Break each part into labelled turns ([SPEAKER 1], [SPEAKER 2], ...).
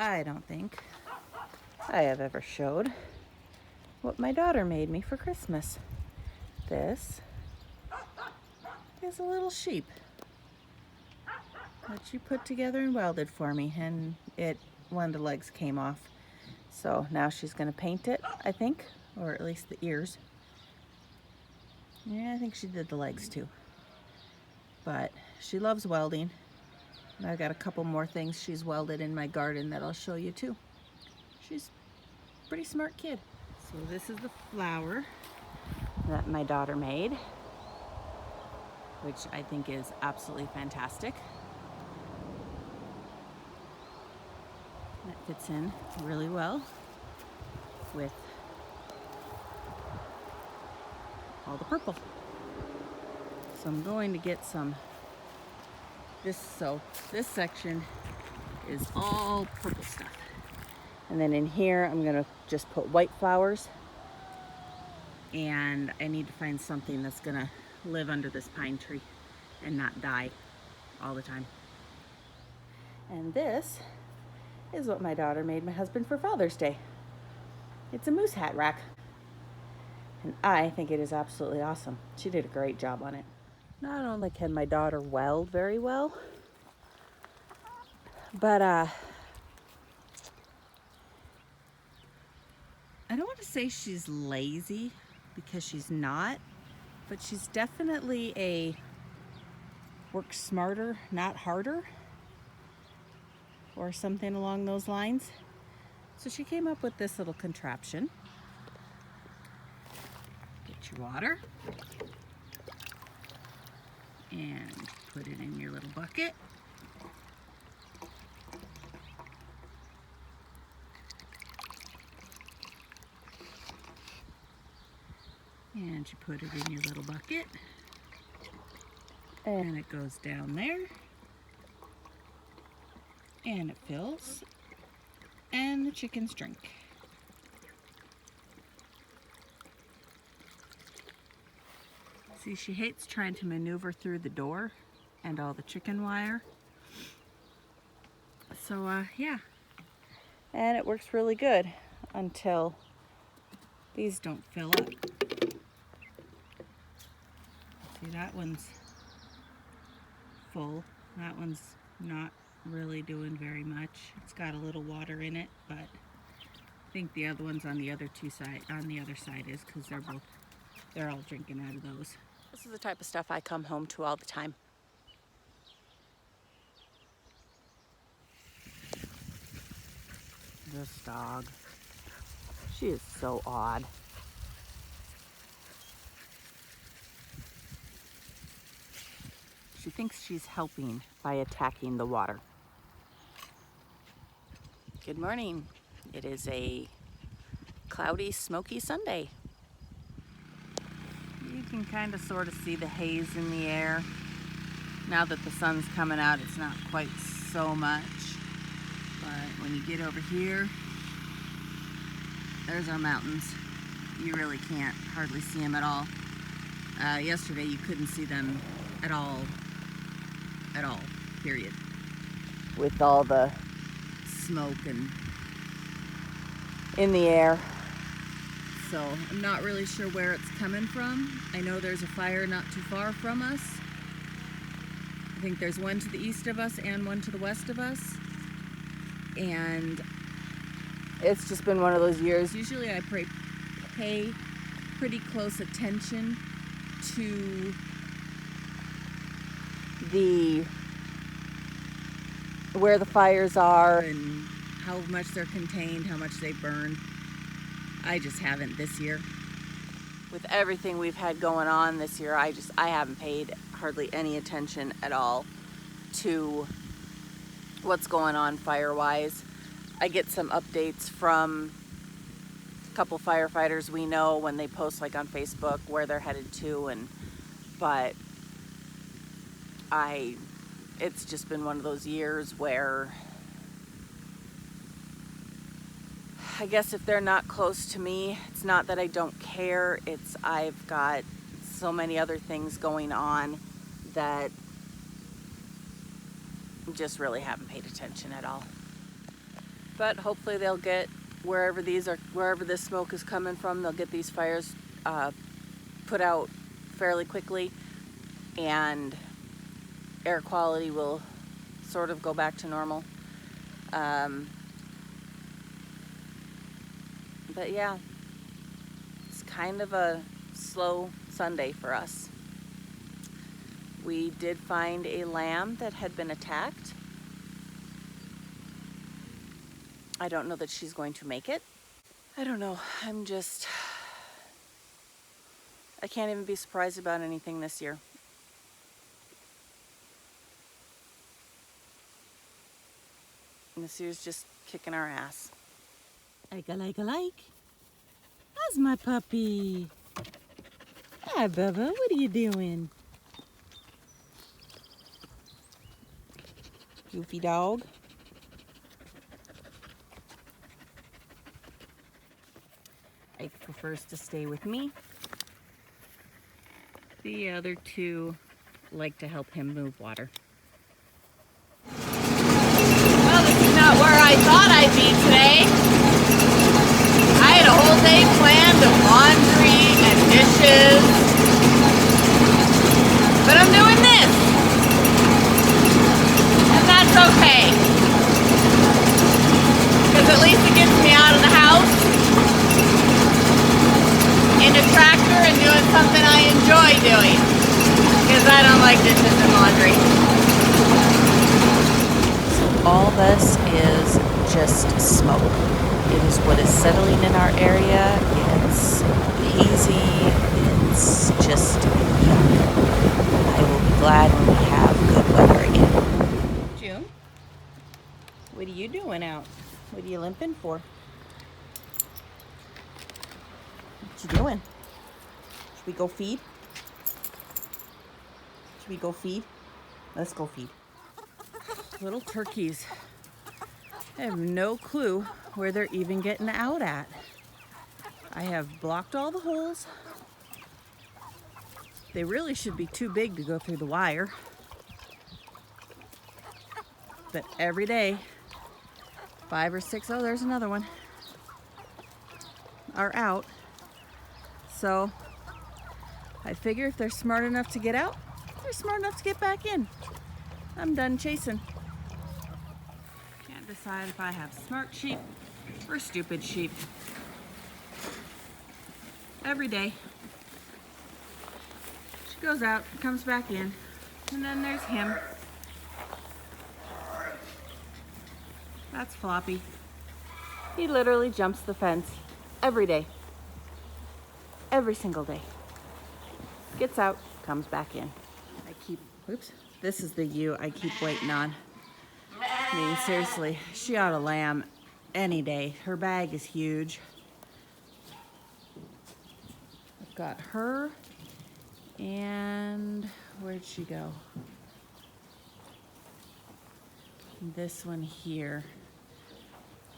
[SPEAKER 1] I don't think I have ever showed what my daughter made me for Christmas. This is a little sheep that she put together and welded for me, and one of the legs came off. So now she's gonna paint it, I think, or at least the ears. Yeah, I think she did the legs too. But she loves welding. And I've got a couple more things she's welded in my garden that I'll show you too. She's a pretty smart kid. So this is the flower that my daughter made, which I think is absolutely fantastic. It fits in really well with all the purple. So I'm going to get some this section is all purple stuff. And then in here I'm gonna just put white flowers, and I need to find something that's gonna live under this pine tree and not die all the time. And this is what my daughter made my husband for Father's Day. It's a moose hat rack. And I think it is absolutely awesome. She did a great job on it. Not only can my daughter weld very well, but I don't want to say she's lazy, because she's not, but she's definitely a work smarter, not harder, or something along those lines. So she came up with this little contraption. Get your water and put it in your little bucket. And you put it in your little bucket, and it goes down there, and it fills, and the chickens drink. See, she hates trying to maneuver through the door and all the chicken wire. So yeah, and it works really good until these don't fill up. See, that one's full. That one's not really doing very much. It's got a little water in it, but I think the other ones on the other side is, because they're all drinking out of those. This is the type of stuff I come home to all the time. This dog, she is so odd. She thinks she's helping by attacking the water. Good morning. It is a cloudy, smoky Sunday. You can kind of sort of see the haze in the air. Now that the sun's coming out, it's not quite so much. But when you get over here, there's our mountains. You really can't hardly see them at all. Yesterday you couldn't see them at all, period. With all the smoke and in the air. So I'm not really sure where it's coming from. I know there's a fire not too far from us. I think there's one to the east of us and one to the west of us. And it's just been one of those years. Usually I pay pretty close attention to where the fires are and how much they're contained, how much they burn. I just haven't this year. With everything we've had going on this year, I haven't paid hardly any attention at all to what's going on fire-wise. I get some updates from a couple firefighters we know when they post, like on Facebook, where they're headed to, but it's just been one of those years where I guess if they're not close to me, it's not that I don't care, it's I've got so many other things going on that just really haven't paid attention at all. But hopefully they'll get wherever this smoke is coming from, they'll get these fires put out fairly quickly, and air quality will sort of go back to normal. But yeah, it's kind of a slow Sunday for us. We did find a lamb that had been attacked. I don't know that she's going to make it. I don't know. I can't even be surprised about anything this year. And this year's just kicking our ass. Like. How's my puppy? Hi, Bubba. What are you doing? Goofy dog. Ike prefers to stay with me. The other two like to help him move water. Well, this is not where I thought I'd be today. I had a whole day planned of laundry and dishes, but I'm doing this, and that's okay, because at least it gets me out of the house in a tractor and doing something I enjoy doing, because I don't like dishes and laundry. So all this is just smoke. It is what is settling in our area. It's hazy. It's just yuck. I will be glad when we have good weather again. June, what are you doing out? What are you limping for? What you doing? Should we go feed? Should we go feed? Let's go feed. Little turkeys. I have no clue where they're even getting out at. I have blocked all the holes. They really should be too big to go through the wire. But every day, 5 or 6, oh, there's another one, are out. So I figure if they're smart enough to get out, they're smart enough to get back in. I'm done chasing. Can't decide if I have smart sheep or stupid sheep. Every day she goes out, comes back in, and then there's him. That's Floppy. He literally jumps the fence every day. Every single day. Gets out, comes back in. This is the ewe I keep waiting on. I mean, seriously, she ought to lamb any day. Her bag is huge. I've got her, and where'd she go? This one here.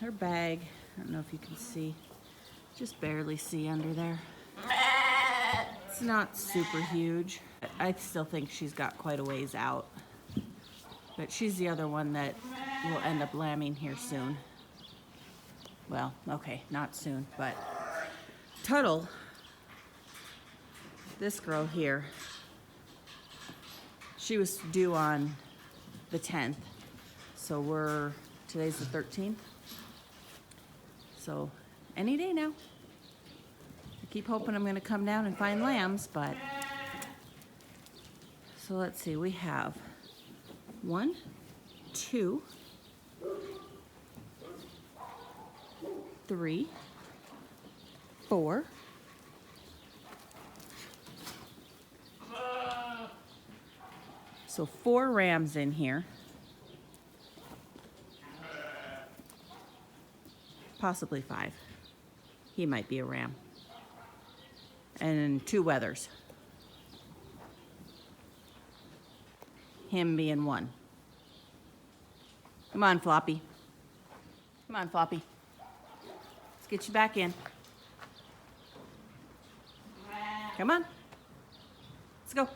[SPEAKER 1] Her bag, I don't know if you can see, just barely see under there. It's not super huge. I still think she's got quite a ways out. But she's the other one that will end up lambing here soon. Well, okay, not soon, but Tuttle, this girl here, she was due on the 10th. So today's the 13th. So any day now. I keep hoping I'm gonna come down and find lambs, but. So let's see, we have 1, 2, 3, 4, 4 rams in here. Possibly 5. He might be a ram. And 2 wethers. Him being 1. Come on, Floppy. Come on, Floppy. Let's get you back in. Come on. Let's go.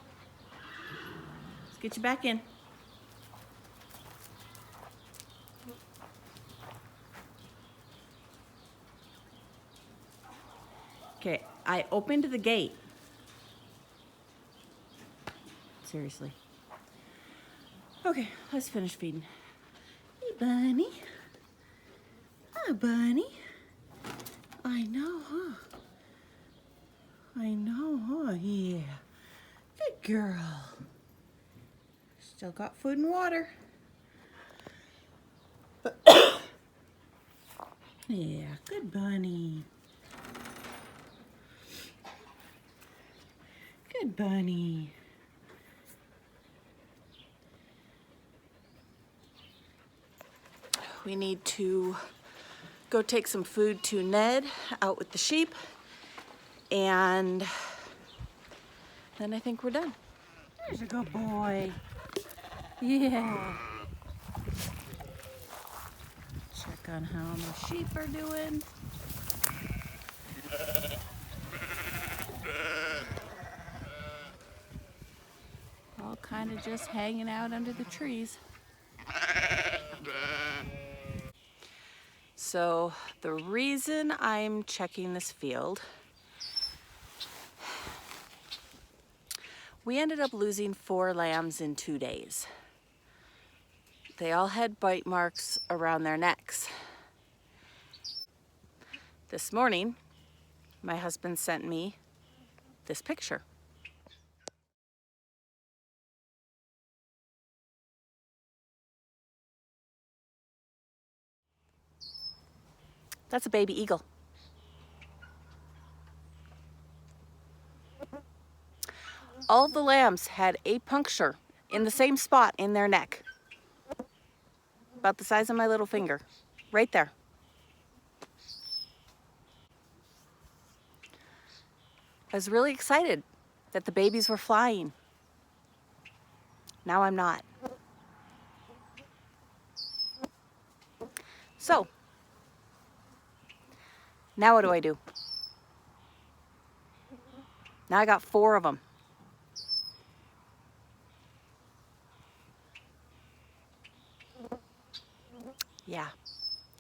[SPEAKER 1] Let's get you back in. I opened the gate. Seriously. Okay, let's finish feeding. Hey, Bunny. Hi, Bunny. I know, huh? I know, huh? Yeah. Good girl. Still got food and water. Yeah, good bunny. Good bunny. We need to go take some food to Ned out with the sheep, and then I think we're done. There's a good boy. Yeah. Check on how my sheep are doing. All kind of just hanging out under the trees. So the reason I'm checking this field, we ended up losing 4 lambs in 2 days. They all had bite marks around their necks. This morning, my husband sent me this picture. That's a baby eagle. All of the lambs had a puncture in the same spot in their neck. About the size of my little finger. Right there. I was really excited that the babies were flying. Now I'm not. So, now what do I do? Now I got 4 of them. Yeah,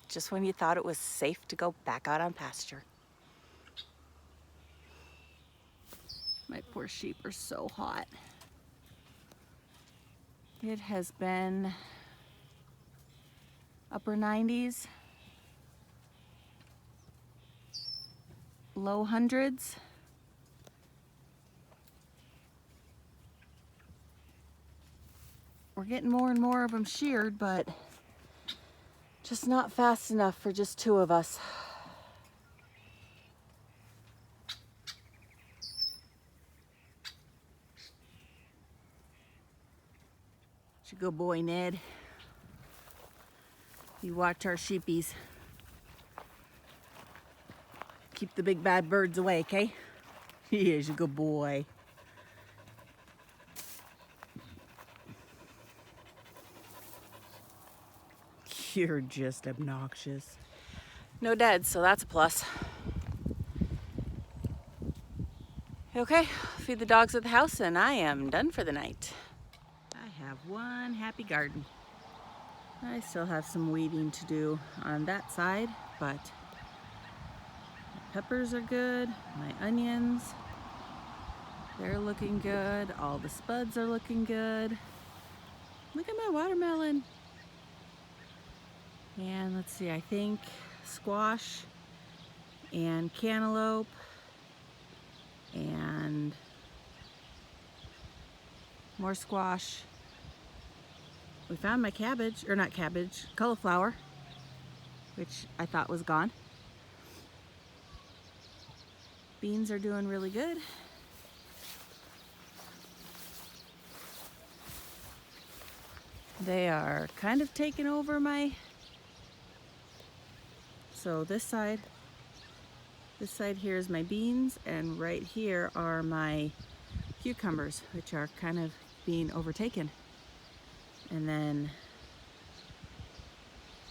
[SPEAKER 1] just when you thought it was safe to go back out on pasture. My poor sheep are so hot. It has been upper 90s, low hundreds. We're getting more and more of them sheared, but just not fast enough for just 2 of us. It's a good boy, Ned. You watch our sheepies. Keep the big bad birds away, okay? He is a good boy. You're just obnoxious. No dead, so that's a plus. Okay, feed the dogs at the house and I am done for the night. I have one happy garden. I still have some weeding to do on that side, but my peppers are good, my onions, they're looking good, all the spuds are looking good. Look at my watermelon. And let's see, I think squash and cantaloupe and more squash. We found my cabbage, or not cabbage, cauliflower, which I thought was gone. Beans are doing really good. They are kind of taking over my, so this side here is my beans, and right here are my cucumbers, which are kind of being overtaken. And then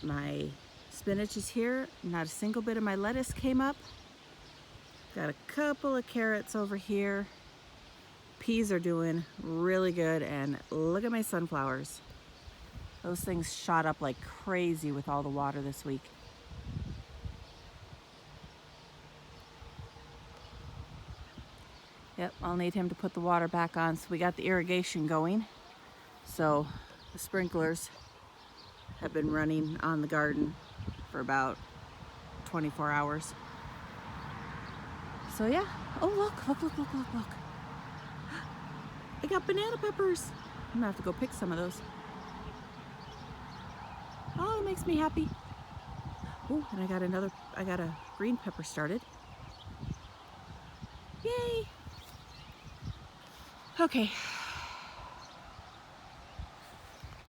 [SPEAKER 1] my spinach is here. Not a single bit of my lettuce came up. Got a couple of carrots over here. Peas are doing really good, and look at my sunflowers. Those things shot up like crazy with all the water this week. Yep, I'll need him to put the water back on. So we got the irrigation going. So the sprinklers have been running on the garden for about 24 hours. So yeah. Oh, look. I got banana peppers. I'm gonna have to go pick some of those. Oh, it makes me happy. Oh, and I got a green pepper started. Yay. Okay,